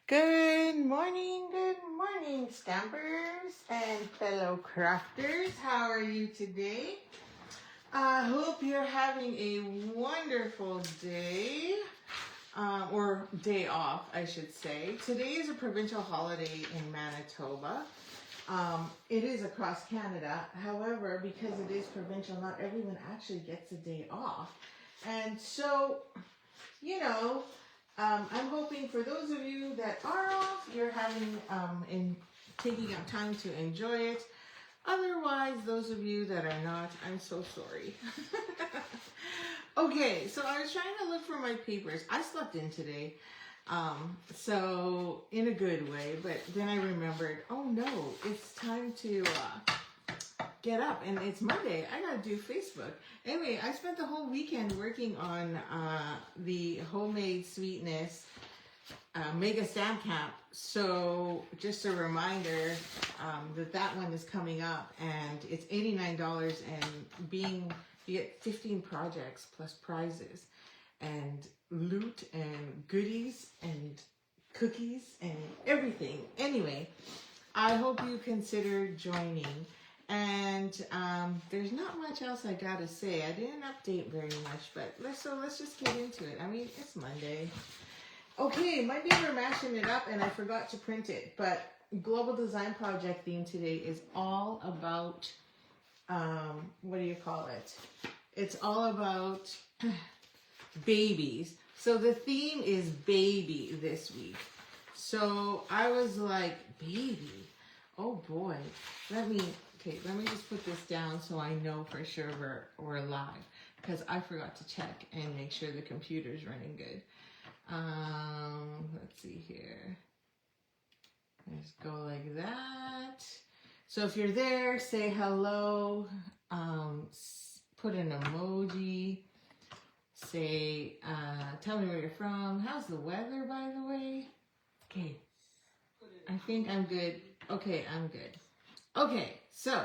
Good morning, stampers and fellow crafters. How are you today? I hope you're having a wonderful day, or day off, I should say. Today is a provincial holiday in Manitoba. It is across Canada. However, because it is provincial, not everyone actually gets a day off. And so, I'm hoping for those of you that are off, you're taking out time to enjoy it. Otherwise, those of you that are not, I'm so sorry. Okay, so I was trying to look for my papers. I slept in today, so in a good way, but then I remembered, oh no, it's time to get up, and it's Monday. I gotta do Facebook. Anyway, I spent the whole weekend working on the Homemade Sweetness Mega Stamp Camp. So just a reminder that one is coming up, and it's $89, and you get 15 projects plus prizes and loot and goodies and cookies and everything. Anyway, I hope you consider joining. And there's not much else I gotta say. I didn't update very much, but let's just get into it. I mean, it's Monday. Okay, might be we're mashing it up and I forgot to print it, but Global Design Project theme today is all about, what do you call it? It's all about babies. So the theme is baby this week. So I was like, baby, oh boy, let me just put this down so I know for sure we're live, because I forgot to check and make sure the computer's running good. Let's see here. Let's go like that. So if you're there, say hello, put an emoji, say, tell me where you're from. How's the weather, by the way? Okay, I think I'm good. Okay, I'm good. Okay, so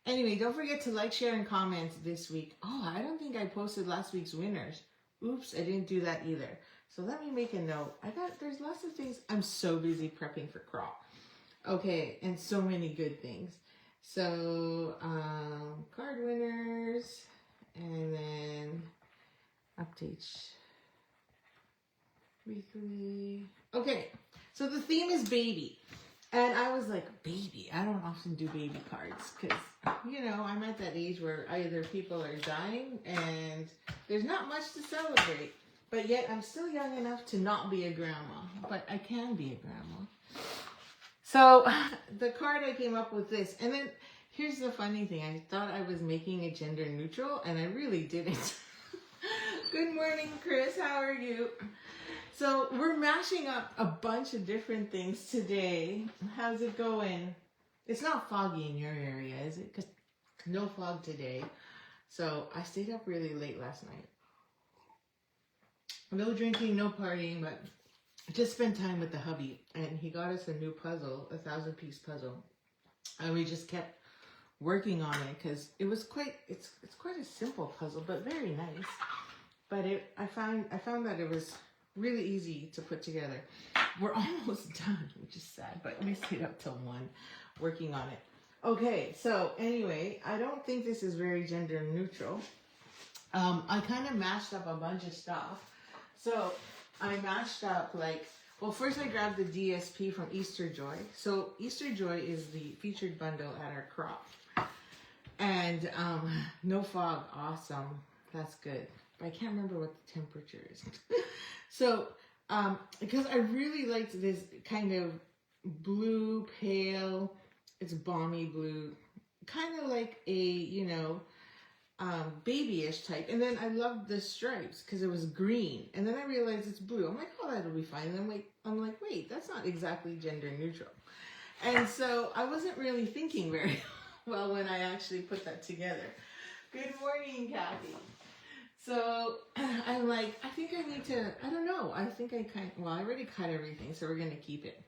anyway, don't forget to like, share, and comment this week. Oh, I don't think I posted last week's winners. Oops, I didn't do that either. So let me make a note. There's lots of things. I'm so busy prepping for crop. Okay, and so many good things. So, card winners, and then updates weekly. Okay, so the theme is baby. And I was like, baby, I don't often do baby cards because, I'm at that age where either people are dying and there's not much to celebrate, but yet I'm still young enough to not be a grandma, but I can be a grandma. So the card I came up with this, and then here's the funny thing. I thought I was making it gender neutral and I really didn't. Good morning, Chris. How are you? So we're mashing up a bunch of different things today. How's it going? It's not foggy in your area, is it? Because no fog today. So I stayed up really late last night. No drinking, no partying, but just spent time with the hubby. And he got us a new puzzle, a 1,000-piece puzzle. And we just kept working on it because it was it's quite a simple puzzle, but very nice. But I found that it was really easy to put together. We're almost done, which is sad, but we stayed up till 1 working on it. Okay, so anyway, I don't think this is very gender neutral. I kind of mashed up a bunch of stuff. So I mashed up first I grabbed the DSP from Easter Joy. So Easter Joy is the featured bundle at our crop. And no fog, awesome, that's good. But I can't remember what the temperature is. So, because I really liked this kind of blue, pale, it's balmy blue, kind of like a, babyish type. And then I loved the stripes because it was green. And then I realized it's blue. I'm like, oh, that'll be fine. And then I'm like, wait, that's not exactly gender neutral. And so I wasn't really thinking very well when I actually put that together. Good morning, Kathy. So I'm like, I think I need to, I don't know. I think I I already cut everything, so we're going to keep it.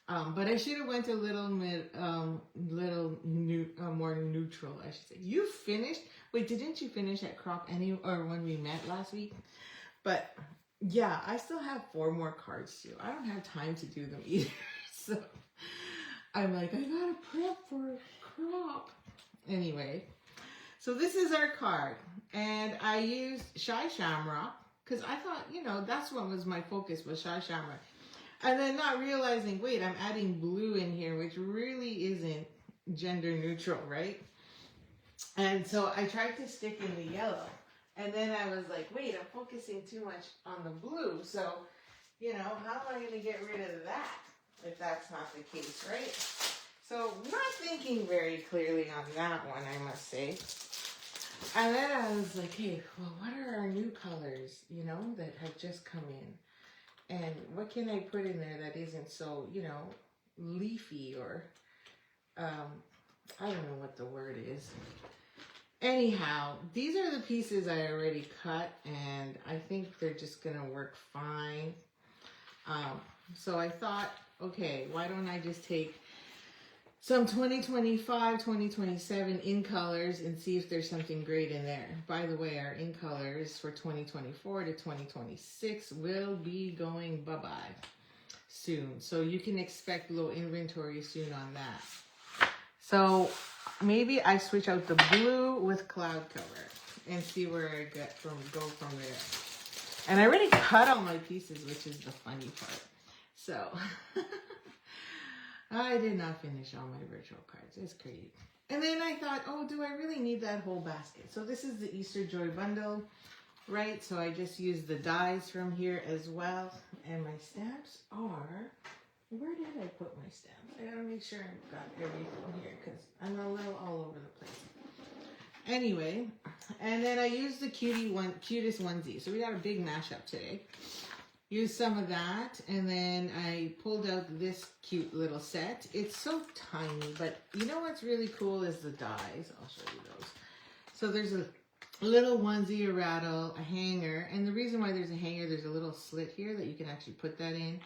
But I should have went a little more neutral, I should say. You finished? Wait, didn't you finish at crop or when we met last week? But yeah, I still have 4 more cards too. I don't have time to do them either. So I'm like, I gotta prep for crop. Anyway, so this is our card. And I used Shy Shamrock because I thought, you know, that's what was my focus, was Shy Shamrock. And then not realizing, wait, I'm adding blue in here, which really isn't gender neutral, right? And so I tried to stick in the yellow. And then I was like, wait, I'm focusing too much on the blue. So, you know, how am I going to get rid of that if that's not the case, right? So not thinking very clearly on that one, I must say. And then I was like, hey, well, what are our new colors, you know, that have just come in? And what can I put in there that isn't so, you know, leafy or, I don't know what the word is. Anyhow, these are the pieces I already cut, and I think they're just going to work fine. So I thought, okay, why don't I just take some 2025, 2027 in colors and see if there's something great in there. By the way, our in colors for 2024 to 2026 will be going bye-bye soon. So you can expect a little inventory soon on that. So maybe I switch out the blue with cloud cover and see where I go from there. And I already cut all my pieces, which is the funny part. So I did not finish all my virtual cards. It's great. And then I thought, oh, do I really need that whole basket? So this is the Easter Joy bundle, right? So I just used the dies from here as well. And my stamps are, where did I put my stamps? I gotta make sure I've got everything here because I'm a little all over the place. Anyway, and then I used the cutest onesie. So we got a big mashup today. Used some of that, and then I pulled out this cute little set. It's so tiny, but you know what's really cool is the dies. I'll show you those. So there's a little onesie, a rattle, a hanger, and the reason why there's a hanger, there's a little slit here that you can actually put that in.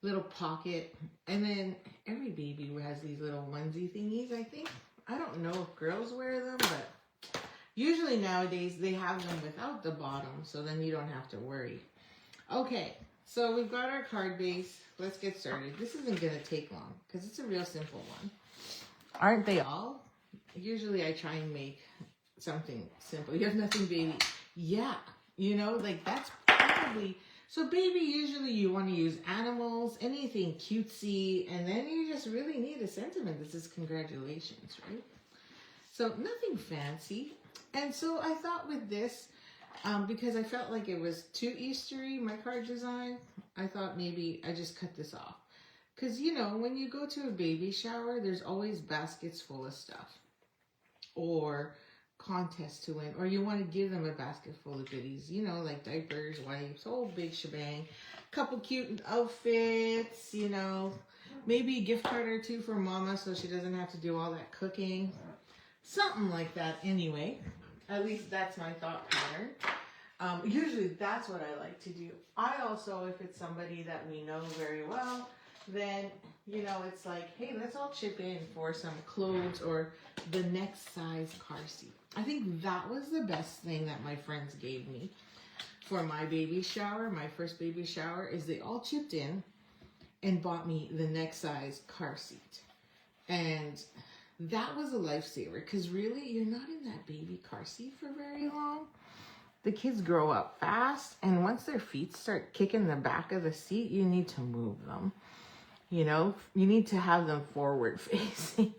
Little pocket, and then every baby has these little onesie thingies, I think. I don't know if girls wear them, but usually nowadays they have them without the bottom, so then you don't have to worry. Okay, so we've got our card base. Let's get started. This isn't going to take long because it's a real simple one. Aren't they all? Usually I try and make something simple. You have nothing, baby. Yeah, you know, like that's probably... So baby, usually you want to use animals, anything cutesy, and then you just really need a sentiment that says congratulations, right? So nothing fancy. And so I thought with this, because I felt like it was too Eastery, my card design, I thought maybe I just cut this off. Because, you know, when you go to a baby shower, there's always baskets full of stuff. Or contest to win, or you want to give them a basket full of goodies, you know, like diapers, wipes, whole big shebang, couple cute outfits, you know, maybe a gift card or two for mama so she doesn't have to do all that cooking, something like that. Anyway, at least that's my thought pattern. Usually that's what I like to do. I also, if it's somebody that we know very well, then, you know, it's like, hey, let's all chip in for some clothes or the next size car seat. I think that was the best thing that my friends gave me for my baby shower, my first baby shower, is they all chipped in and bought me the next size car seat. And that was a lifesaver because really you're not in that baby car seat for very long. The kids grow up fast, and once their feet start kicking the back of the seat, you need to move them. You know, you need to have them forward facing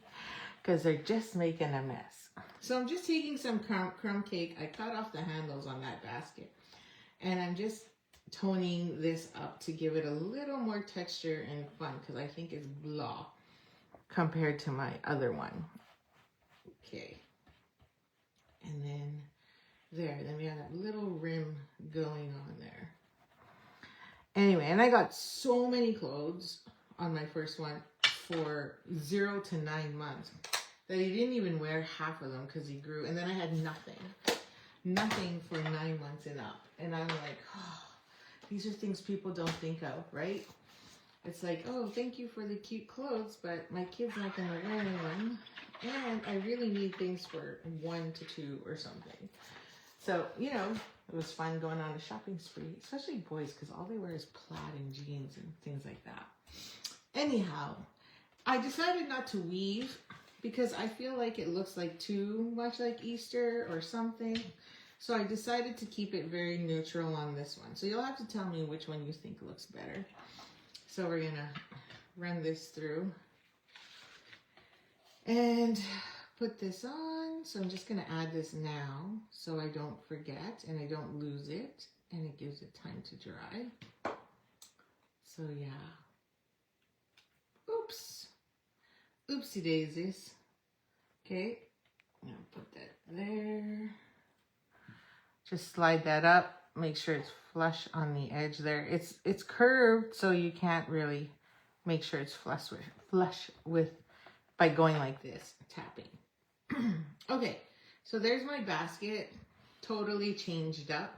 because they're just making a mess. So I'm just taking some crumb cake. I cut off the handles on that basket, and I'm just toning this up to give it a little more texture and fun because I think it's blah compared to my other one. Okay. And then there, then we have that little rim going on there. Anyway, and I got so many clothes on my first one for 0 to 9 months that he didn't even wear half of them because he grew. And then I had nothing for 9 months and up. And I'm like, oh, these are things people don't think of, right? It's like, oh, thank you for the cute clothes, but my kid's not going to wear them. And I really need things for 1 to 2 or something. So, you know, It was fun going on a shopping spree, especially boys, because all they wear is plaid and jeans and things like that. Anyhow, I decided not to weave because I feel like it looks like too much like Easter or something. So I decided to keep it very neutral on this one. So you'll have to tell me which one you think looks better. So we're gonna run this through and put this on. So I'm just gonna add this now so I don't forget and I don't lose it, and it gives it time to dry. So yeah. Oops. Oopsie daisies. Okay, I'm gonna put that there. Just slide that up. Make sure it's flush on the edge there. It's curved, so you can't really make sure it's flush with by going like this, tapping. Okay, so there's my basket, totally changed up.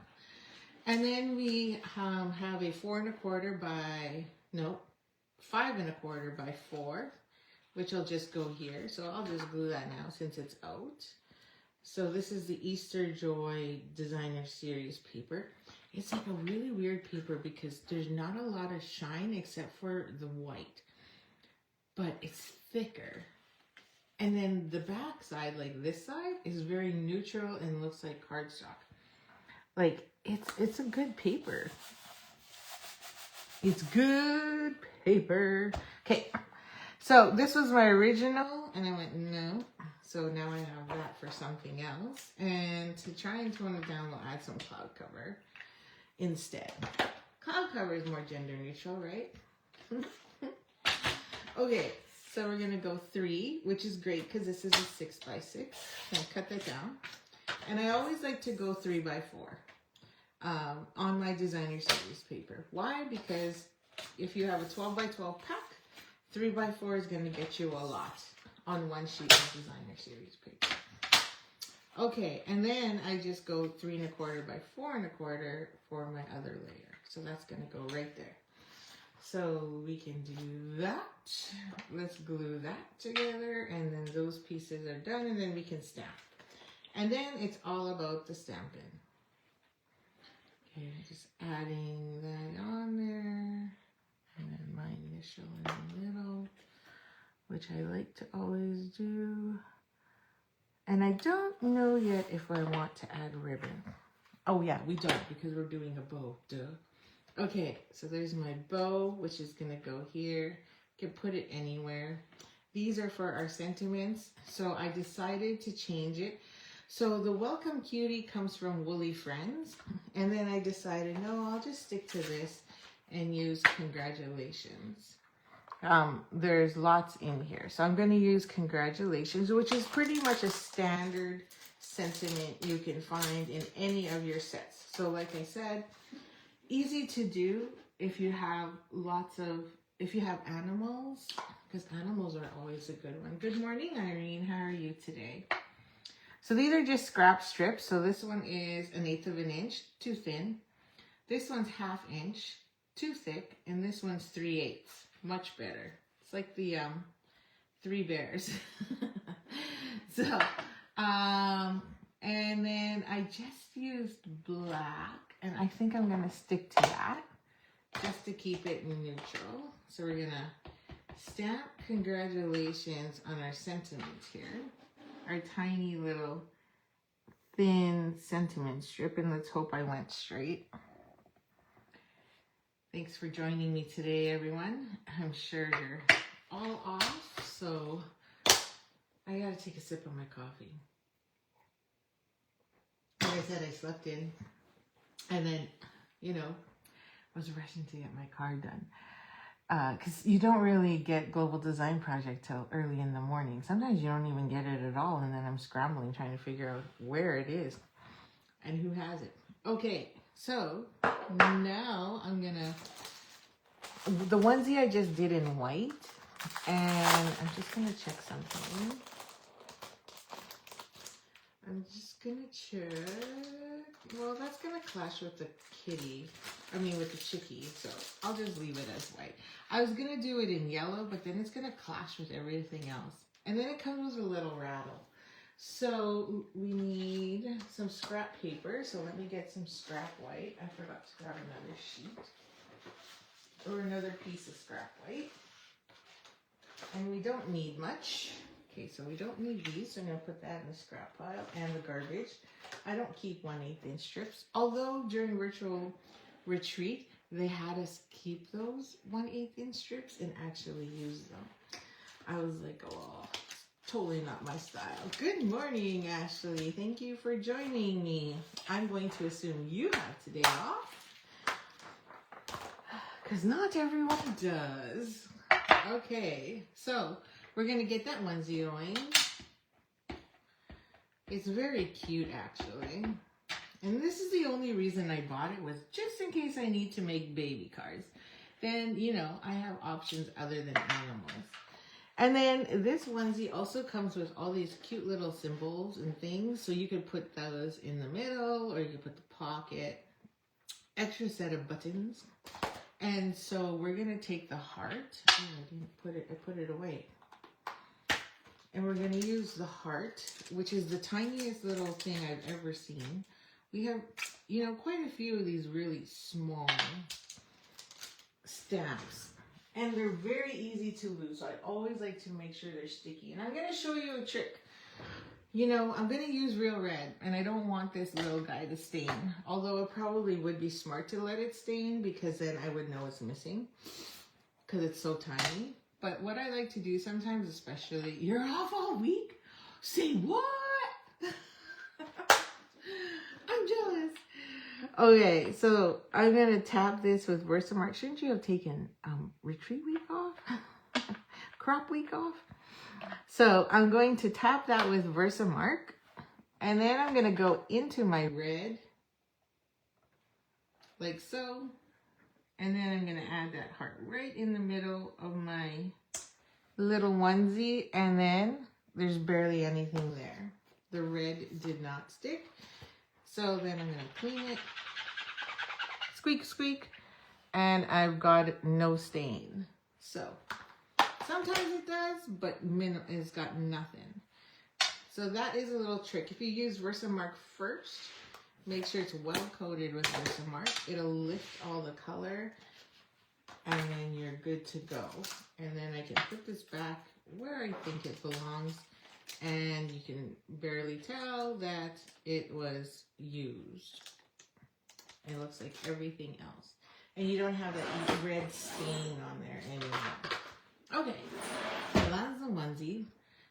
And then we have a 4 1/4 by, no, 5 1/4 by 4, which will just go here. So I'll just glue that now since it's out. So this is the Easter Joy Designer Series paper. It's like a really weird paper because there's not a lot of shine except for the white, but it's thicker. And then the back side, like this side, is very neutral and looks like cardstock. Like, it's a good paper. It's good paper. Okay, so this was my original, and I went, no. So now I have that for something else. And to try and tone it down, we'll add some cloud cover instead. Cloud cover is more gender neutral, right? Okay, so we're gonna go 3, which is great because this is a 6 by 6. I'm gonna cut that down. And I always like to go 3 by 4 on my Designer Series paper. Why? Because if you have a 12 by 12 pack, 3 by 4 is gonna get you a lot on one sheet of Designer Series paper. Okay, and then I just go 3 1/4 by 4 1/4 for my other layer. So that's gonna go right there. So we can do that. Let's glue that together, and then those pieces are done, and then we can stamp. And then it's all about the stamping. Okay, just adding that on there, and then my initial in the middle, which I like to always do. And I don't know yet if I want to add ribbon. Oh yeah, we don't, because we're doing a bow, duh. Okay, so there's my bow, which is gonna go here. You can put it anywhere. These are for our sentiments, so I decided to change it. So the Welcome Cutie comes from Woolly Friends, and then I decided, no, I'll just stick to this and use Congratulations. There's lots in here. So I'm going to use Congratulations, which is pretty much a standard sentiment you can find in any of your sets. So like I said, easy to do if you have animals, because animals are always a good one. Good morning, Irene. How are you today? So these are just scrap strips. So this one is 1/8 of an inch, too thin. This one's 1/2 inch, too thick. And this one's 3/8. Much better. It's like the 3 bears. So, and then I just used black, and I think I'm gonna stick to that just to keep it neutral. So we're gonna stamp Congratulations on our sentiments here. Our tiny little thin sentiment strip, and let's hope I went straight. Thanks for joining me today, everyone. I'm sure you're all off, so I gotta take a sip of my coffee. Like I said, I slept in, and then, I was rushing to get my car done. Because you don't really get Global Design Project till early in the morning. Sometimes you don't even get it at all, and then I'm scrambling trying to figure out where it is and who has it. Okay, so now I'm gonna, the onesie I just did in white, and I'm just gonna check something. I'm just gonna check. Well, that's gonna clash with the with the chickie, so I'll just leave it as white. I was gonna do it in yellow, but then it's gonna clash with everything else. And then it comes with a little rattle. So we need some scrap paper. So let me get some scrap white. I forgot to grab another sheet or another piece of scrap white. And we don't need much. Okay, so we don't need these. So I'm going to put that in the scrap pile and the garbage. I don't keep 1/8 inch strips. Although during virtual retreat, they had us keep those 1/8 inch strips and actually use them. I was like, oh, totally not my style. Good morning, Ashley. Thank you for joining me. I'm going to assume you have today off, because not everyone does. Okay, so we're going to get that onesie going. It's very cute, actually. And this is the only reason I bought it, was just in case I need to make baby cards. Then, you know, I have options other than animals. And then this onesie also comes with all these cute little symbols and things. So you could put those in the middle, or you could put the pocket. Extra set of buttons. And so we're going to take the heart. Oh, I didn't put it. I put it away. And we're going to use the heart, which is the tiniest little thing I've ever seen. We have, you know, quite a few of these really small stamps. And they're very easy to lose. So I always like to make sure they're sticky. And I'm going to show you a trick. You know, I'm going to use real red. And I don't want this little guy to stain. Although it probably would be smart to let it stain, because then I would know it's missing. Because it's so tiny. But what I like to do sometimes, especially, you're off all week? Say what? I'm jealous. Okay, so I'm going to tap this with Versamark. Shouldn't you have taken retreat week off? Crop week off? So I'm going to tap that with Versamark. And then I'm going to go into my red. Like so. And then I'm going to add that heart right in the middle of my little onesie. And then there's barely anything there. The red did not stick. So then I'm going to clean it. Squeak, squeak. And I've got no stain. So sometimes it does, but it's got nothing. So that is a little trick. If you use Versamark first, make sure it's well coated with Versamark. It'll lift all the color, and then you're good to go. And then I can put this back where I think it belongs, and you can barely tell that it was used. It looks like everything else. And you don't have that red stain on there anymore. Okay, so that's the onesie.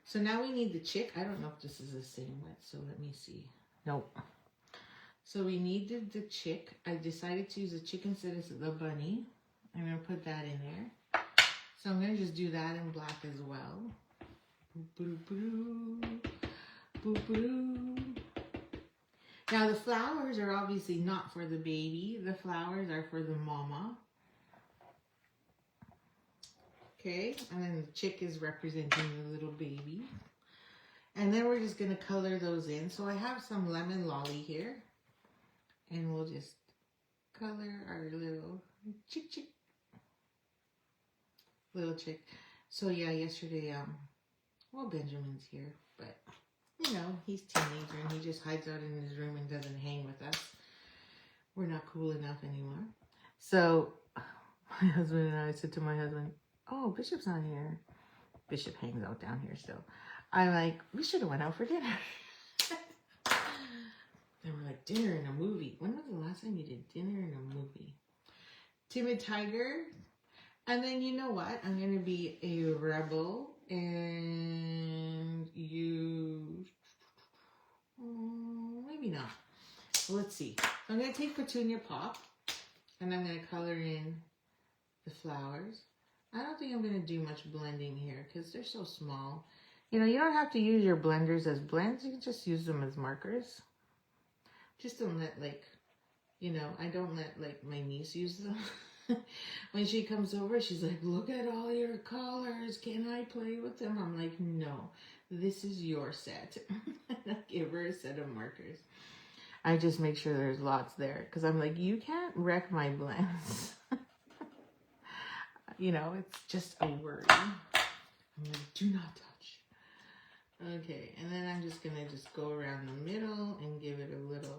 So now we need the chick. I don't know if this is the same width, so let me see. Nope. So we needed the chick. I decided to use the chick instead of the bunny. I'm going to put that in there. So I'm going to just do that in black as well. Now the flowers are obviously not for the baby. The flowers are for the mama. Okay, and then the chick is representing the little baby. And then we're just going to color those in. So I have some lemon lolly here. And we'll just color our little chick. Little chick. So yeah, yesterday, well, Benjamin's here. But, you know, he's a teenager and he just hides out in his room and doesn't hang with us. We're not cool enough anymore. So my husband and I said to my husband, oh, Bishop's not here. Bishop hangs out down here still. I'm like, we should have went out for dinner. They were like, dinner and a movie. When was the last time you did dinner and a movie? Timid Tiger. And then you know what? I'm going to be a rebel and use... maybe not. Let's see. I'm going to take Petunia Pop and I'm going to color in the flowers. I don't think I'm going to do much blending here because they're so small. You know, you don't have to use your blenders as blends. You can just use them as markers. Just don't let, like, you know, I don't let, like, my niece use them. When she comes over, she's like, look at all your colors. Can I play with them? I'm like, no, this is your set. I give her a set of markers. I just make sure there's lots there because I'm like, you can't wreck my blends. You know, it's just a word. I'm like, do not touch. Okay, and then I'm just gonna just go around the middle and give it a little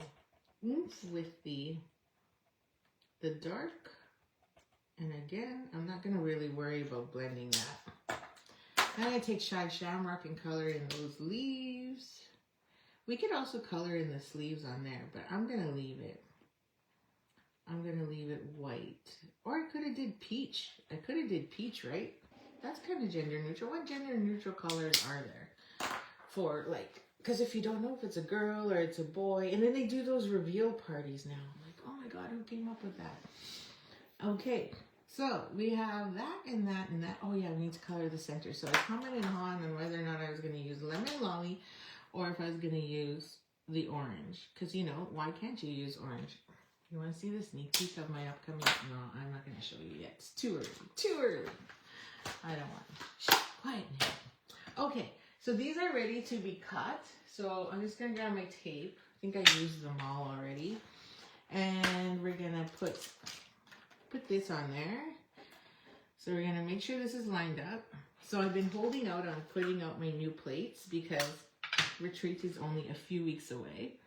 oomph with the dark. And again, I'm not gonna really worry about blending that. I'm gonna take Shy Shamrock and color in those leaves. We could also color in the sleeves on there, but I'm gonna leave it. I'm gonna leave it white. Or I could have did peach. I could have did peach, right? That's kind of gender neutral. What gender neutral colors are there? For like, because if you don't know if it's a girl or it's a boy, and then they do those reveal parties now. I'm like, oh my God, who came up with that? Okay, so we have that and that and that. Oh yeah, we need to color the center. So I commented on whether or not I was going to use Lemon Lolly or if I was going to use the orange. Because, you know, why can't you use orange? You want to see the sneak peek of my upcoming? No, I'm not going to show you yet. It's too early. Too early. I don't want to. Shh, quiet now. Okay, so these are ready to be cut. So I'm just going to grab my tape. I think I used them all already. And we're going to put this on there. So we're going to make sure this is lined up. So I've been holding out on putting out my new plates because retreat is only a few weeks away.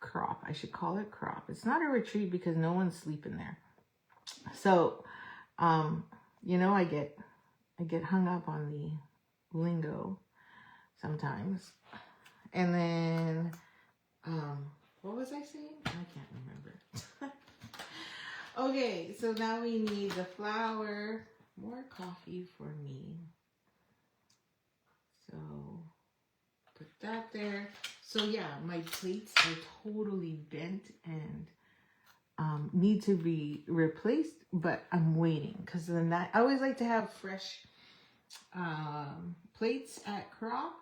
Crop, I should call it crop. It's not a retreat because no one's sleeping there. So, you know, I get hung up on the lingo sometimes. And then, what was I saying? I can't remember. Okay, so now we need the flour. More coffee for me. So put that there. So yeah, my plates are totally bent and need to be replaced, but I'm waiting because then I always like to have fresh plates at crop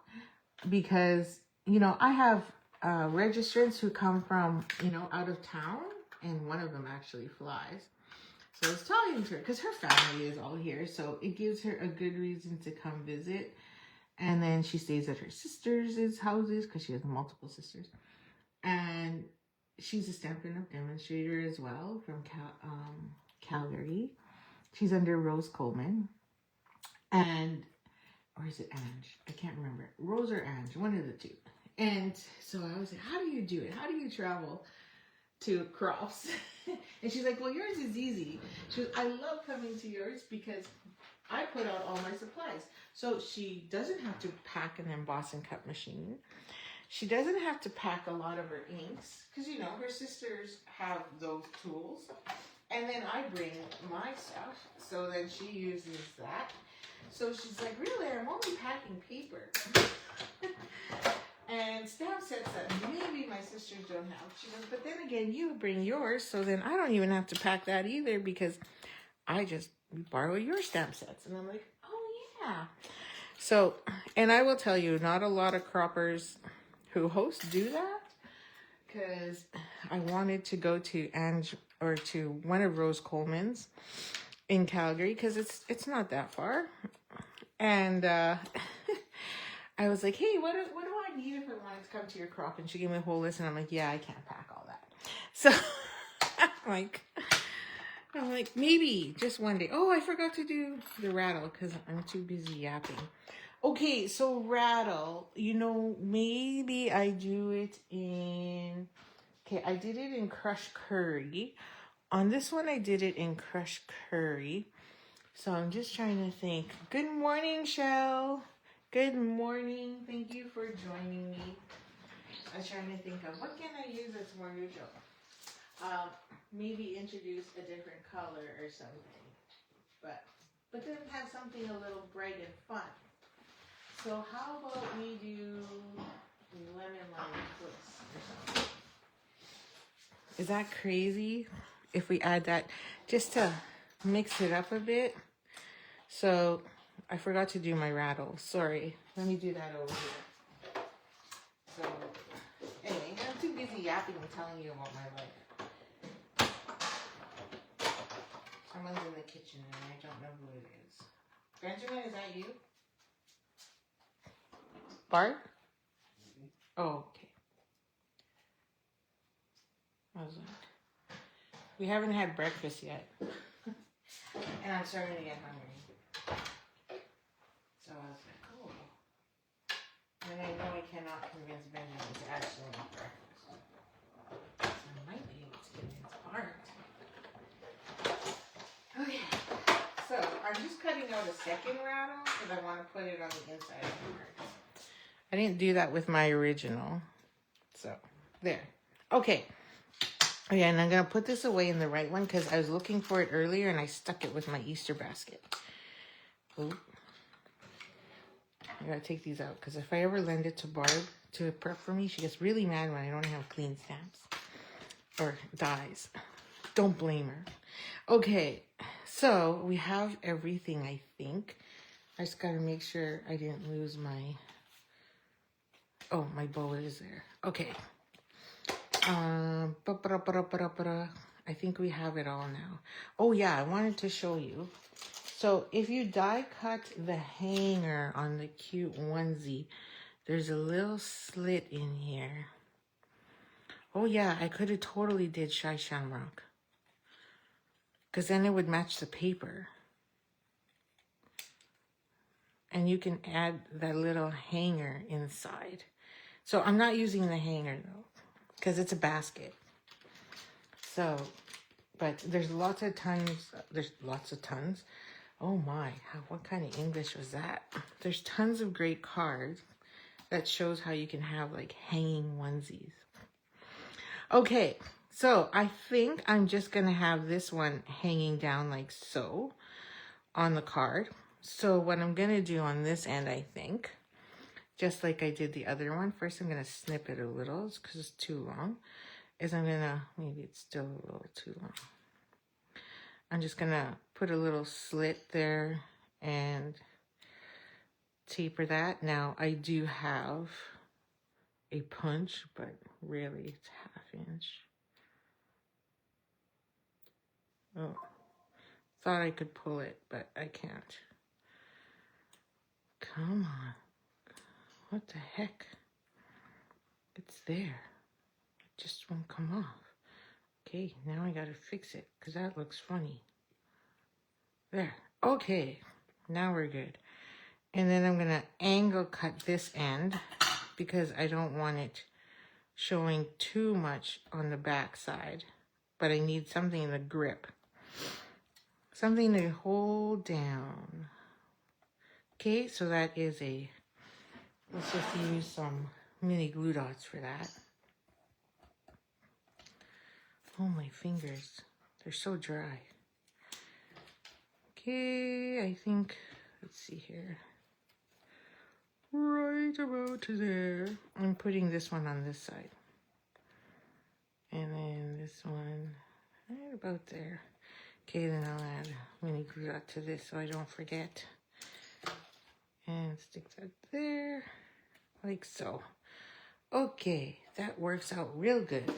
because, you know, I have registrants who come from, you know, out of town, and one of them actually flies. So I was talking to her because her family is all here, so it gives her a good reason to come visit. And then she stays at her sister's houses because she has multiple sisters. And she's a Stampin' demonstrator as well from Calgary. She's under Rose Coleman. And, or is it Ange? I can't remember. Rose or Ange, one of the two. And so I was like, how do you do it? How do you travel to crops? And she's like, well, yours is easy. She goes, I love coming to yours because I put out all my supplies. So she doesn't have to pack an emboss and cut machine. She doesn't have to pack a lot of her inks because, you know, her sisters have those tools. And then I bring my stuff. So then she uses that. So she's like, really, I'm only packing paper. And stamp sets that maybe my sisters don't have. She goes, but then again, you bring yours, so then I don't even have to pack that either because I just borrow your stamp sets. And I'm like, oh yeah. So, and I will tell you, not a lot of croppers who host do that because I wanted to go to Ange or to one of Rose Coleman's in Calgary because it's not that far. And I was like, hey, what do I need if I wanted to come to your crop? And she gave me a whole list, and I'm like, yeah, I can't pack all that. So I'm like, maybe just one day. Oh, I forgot to do the rattle because I'm too busy yapping. Okay, so rattle, you know, maybe I do it in, okay, I did it in crushed curry. On this one, I did it in crushed curry. So I'm just trying to think. Good morning, Shell. Good morning. Thank you for joining me. I was trying to think of what can I use that's more neutral. Maybe introduce a different color or something. But then have something a little bright and fun. So how about we do lemon lime twist or something? Is that crazy? If we add that just to mix it up a bit. So I forgot to do my rattle. Sorry. Let me do that over here. So anyway, I'm too busy yapping and telling you about my life. Someone's in the kitchen and I don't know who it is. Benjamin, is that you? Bart? Oh, okay. I was like, we haven't had breakfast yet. And I'm starting to get hungry. So I was like, oh. And I know I cannot convince Benjamin to actually make breakfast. So I might be able to convince Bart. Okay, so I'm just cutting out a second rattle because I want to put it on the inside of the heart. I didn't do that with my original. So, there. Okay. Okay, and I'm going to put this away in the right one because I was looking for it earlier and I stuck it with my Easter basket. Ooh. I got to take these out because if I ever lend it to Barb to prep for me, she gets really mad when I don't have clean stamps or dies. Don't blame her. Okay, so we have everything, I think. I just got to make sure I didn't lose my... Oh, my bow is there. Okay. I think we have it all now. Oh, yeah, I wanted to show you. So if you die cut the hanger on the cute onesie, there's a little slit in here. Oh, yeah, I could have totally did Shy Shamrock. Because then it would match the paper. And you can add that little hanger inside. So I'm not using the hanger, though, because it's a basket. So, but there's lots of tons. There's lots of tons. Oh, my. What kind of English was that? There's tons of great cards that shows how you can have, like, hanging onesies. Okay, so I think I'm just going to have this one hanging down like so on the card. So what I'm going to do on this end, I think, just like I did the other one, first I'm going to snip it a little because it's too long, is I'm going to, maybe it's still a little too long. I'm just going to put a little slit there and taper that. Now I do have a punch, but really it's 1/2 inch. Oh, thought I could pull it, but I can't. Come on. What the heck? It's there. It just won't come off. Okay, now I gotta fix it because that looks funny. There. Okay, now we're good. And then I'm gonna angle cut this end because I don't want it showing too much on the back side. But I need something to grip. Something to hold down. Okay, so that is a, let's just use some mini glue dots for that. Oh, my fingers, they're so dry. Okay, I think, let's see here. Right about there. I'm putting this one on this side. And then this one right about there. Okay, then I'll add mini glue dot to this so I don't forget. And stick that there, like so. Okay, that works out real good.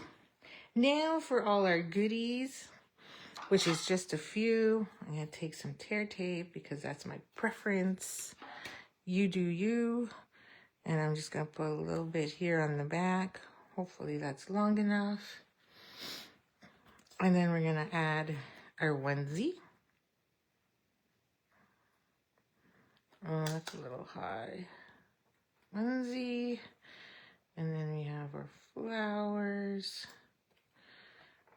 Now for all our goodies, which is just a few. I'm going to take some tear tape because that's my preference. You do you. And I'm just going to put a little bit here on the back. Hopefully that's long enough. And then we're going to add our onesie. Oh, that's a little high. Onesie. And then we have our flowers.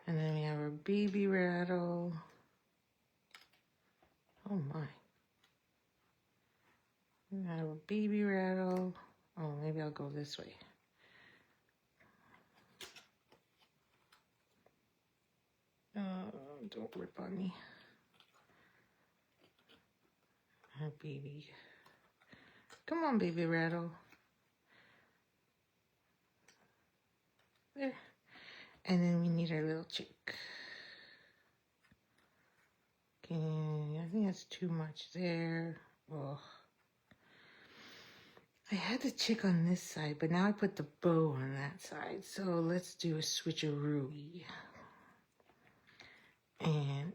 And then we have our baby rattle. Oh my. We have a baby rattle. Oh, maybe I'll go this way. Don't rip on me. Our baby. Come on, baby rattle. There. And then we need our little chick. Okay, I think that's too much there. Oh. I had the chick on this side, but now I put the bow on that side. So let's do a switcheroo. And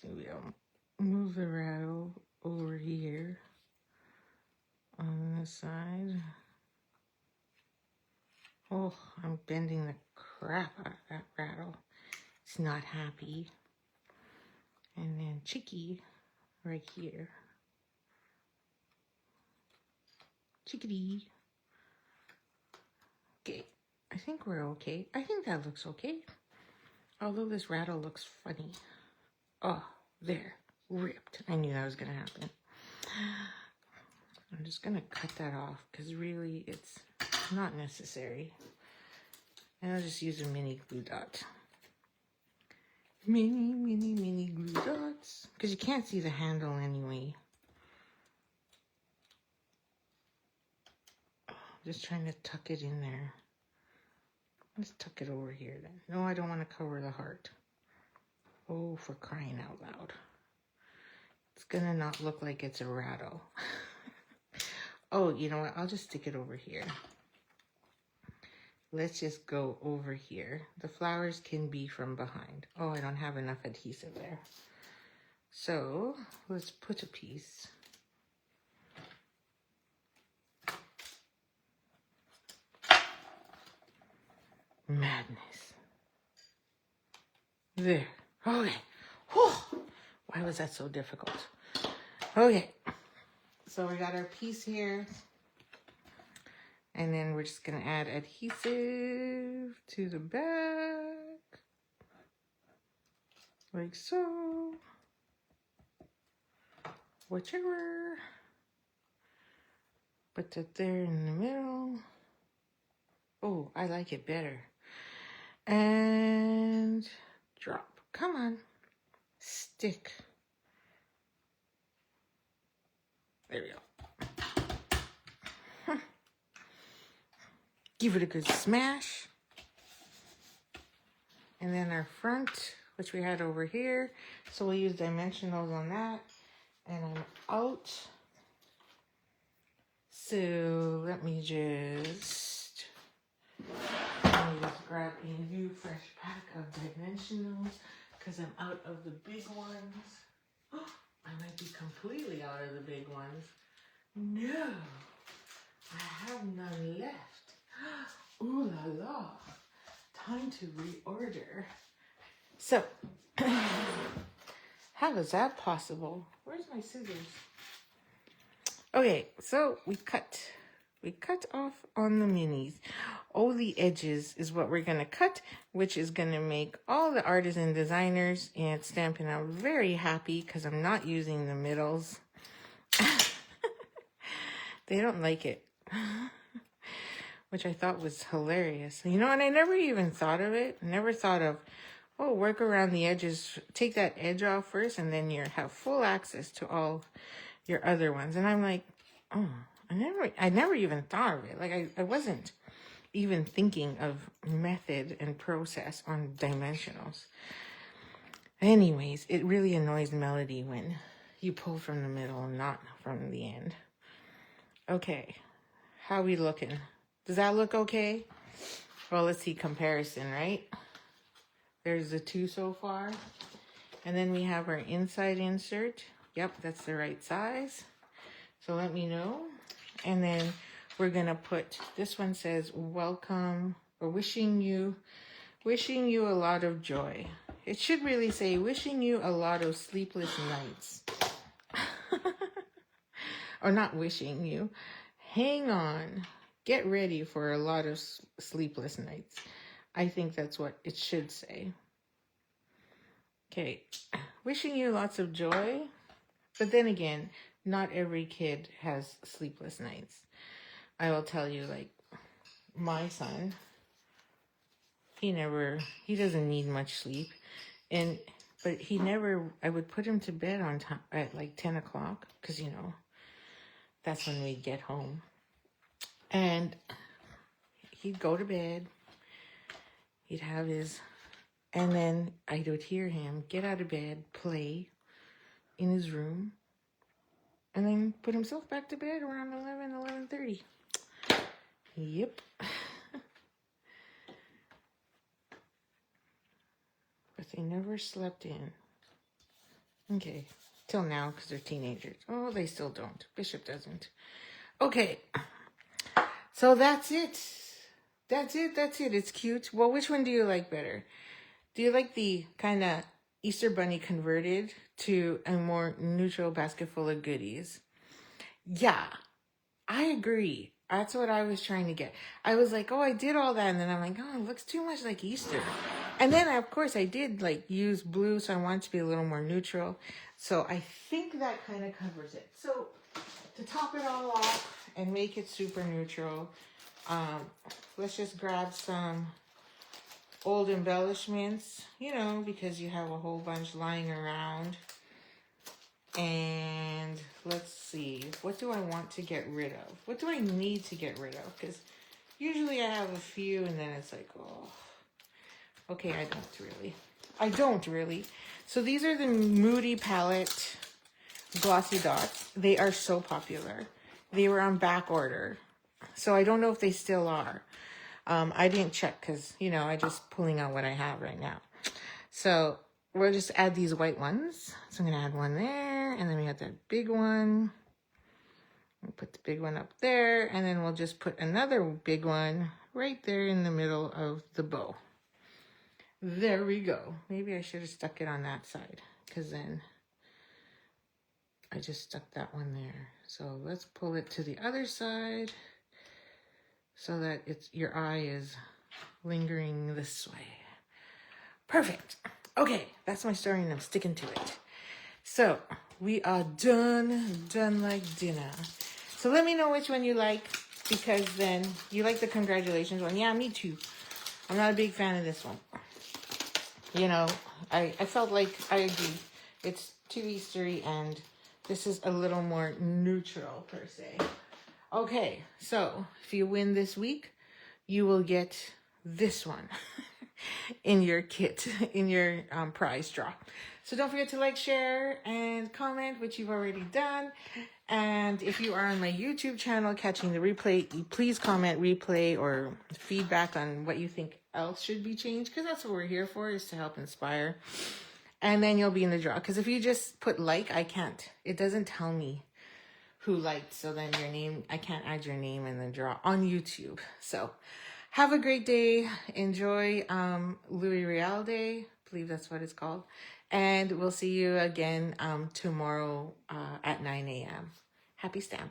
we'll move the rattle over here on this side. Oh, I'm bending the crap out of that rattle. It's not happy. And then Chicky right here. Chickadee. Okay, I think we're okay. I think that looks okay. Although this rattle looks funny. Oh, there. Ripped. I knew that was going to happen. I'm just going to cut that off because really it's not necessary. And I'll just use a mini glue dot. Mini glue dots. Because you can't see the handle anyway. Just trying to tuck it in there. Let's tuck it over here then. No, I don't want to cover the heart. Oh, for crying out loud. It's gonna not look like it's a rattle. Oh, you know what? I'll just stick it over here. Let's just go over here. The flowers can be from behind. Oh, I don't have enough adhesive there. So let's put a piece. Madness. There. Okay. Whew. Why was that so difficult? Okay. So we got our piece here. And then we're just going to add adhesive to the back. Like so. Whichever. Put that there in the middle. Oh, I like it better. And drop. Come on. Stick. There we go. Give it a good smash. And then our front, which we had over here. So we'll use dimensionals on that. And I'm out. So let me just grab a new fresh pack of dimensionals because I'm out of the big ones. Oh, I might be completely out of the big ones. No, I have none left. Ooh la la. Time to reorder. So, how is that possible? Where's my scissors? Okay, so we cut off on the minis. All the edges is what we're going to cut, which is going to make all the artisan designers and Stampin' Up! Very happy because I'm not using the middles. They don't like it, which I thought was hilarious. You know, and I never even thought of it. Never thought of, oh, work around the edges, take that edge off first, and then you have full access to all your other ones. And I'm like, oh, I never even thought of it. Like I wasn't even thinking of method and process on dimensionals. Anyways, it really annoys Melody when you pull from the middle and not from the end. Okay, how we looking? Does that look okay? Well, let's see comparison, right? There's the two so far. And then we have our inside insert. Yep, that's the right size. So let me know. And then we're going to put, this one says, welcome, or wishing you a lot of joy. It should really say, wishing you a lot of sleepless nights. Or not wishing you. Hang on. Get ready for a lot of sleepless nights. I think that's what it should say. Okay. Wishing you lots of joy. But then again, not every kid has sleepless nights. I will tell you, like, my son, he doesn't need much sleep. But I would put him to bed on time at like 10 o'clock. Because, you know, that's when we'd get home. And he'd go to bed. He'd have and then I would hear him get out of bed, play in his room, and then put himself back to bed around 11:30. Yep. But they never slept in. Okay. Till now, because they're teenagers. Oh, they still don't. Bishop doesn't. Okay. So that's it. That's it. It's cute. Well, which one do you like better? Do you like the kind of Easter Bunny converted to a more neutral basket full of goodies? Yeah. I agree. That's what I was trying to get. I was like, oh, I did all that. And then I'm like, oh, it looks too much like Easter. And then, of course, I did like use blue. So I want it to be a little more neutral. So I think that kind of covers it. So to top it all off and make it super neutral, let's just grab some old embellishments, you know, because you have a whole bunch lying around. And let's see, what do I want to get rid of? What do I need to get rid of? Because usually I have a few and then it's like, oh, okay, I don't really. So these are the Moody Palette Glossy Dots. They are so popular. They were on back order. So I don't know if they still are. I didn't check because, you know, I just pulling out what I have right now. So we'll just add these white ones. So I'm going to add one there. And then we got that big one. We'll put the big one up there. And then we'll just put another big one right there in the middle of the bow. There we go. Maybe I should have stuck it on that side, because then I just stuck that one there. So let's pull it to the other side so that your eye is lingering this way. Perfect. Okay, that's my story and I'm sticking to it. So we are done like dinner. So let me know which one you like, because then you like the congratulations one. Yeah, me too. I'm not a big fan of this one. You know, I felt like I agree. It's too Eastery and this is a little more neutral per se. Okay, so if you win this week, you will get this one in your kit, in your prize draw. So don't forget to like, share, and comment, which you've already done. And if you are on my YouTube channel catching the replay, please comment replay or feedback on what you think else should be changed, because that's what we're here for, is to help inspire. And then you'll be in the draw. Because if you just put like, I can't. It doesn't tell me who liked. So then your name, I can't add your name in the draw on YouTube. So have a great day. Enjoy Louis Real Day. I believe that's what it's called. And we'll see you again tomorrow at 9 a.m. Happy stampin'.